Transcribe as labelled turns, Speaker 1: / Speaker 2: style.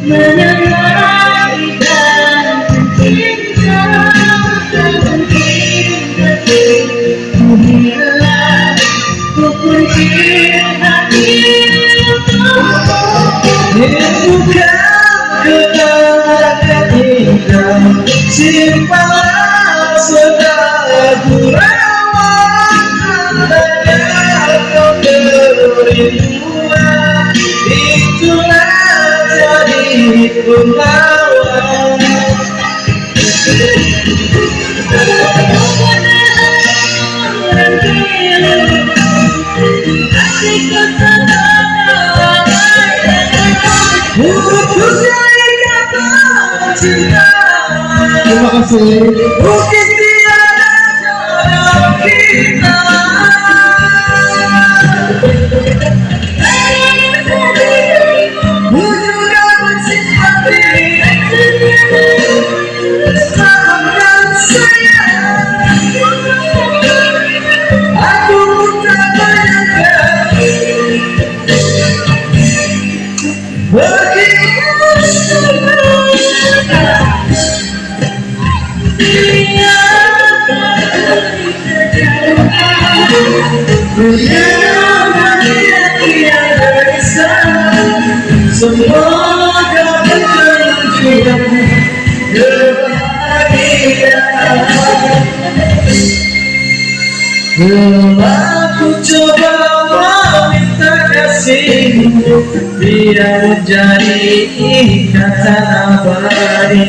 Speaker 1: menyenangi dan cinta tak mungkin tertipu bila ku kunci hatimu. Bukan kebahagiaan indah, simpanlah segala gurauan, hanya kau kerinduan, itulah jadi pengawal. Terima kasih. Mungkin tiada jodoh kita. Ku juga bersimpati dan sayang. Aku tak menyangka semoga berjuang kebahagiaan. Bila ku coba meminta kasihmu, biar jadi ikatan abadi.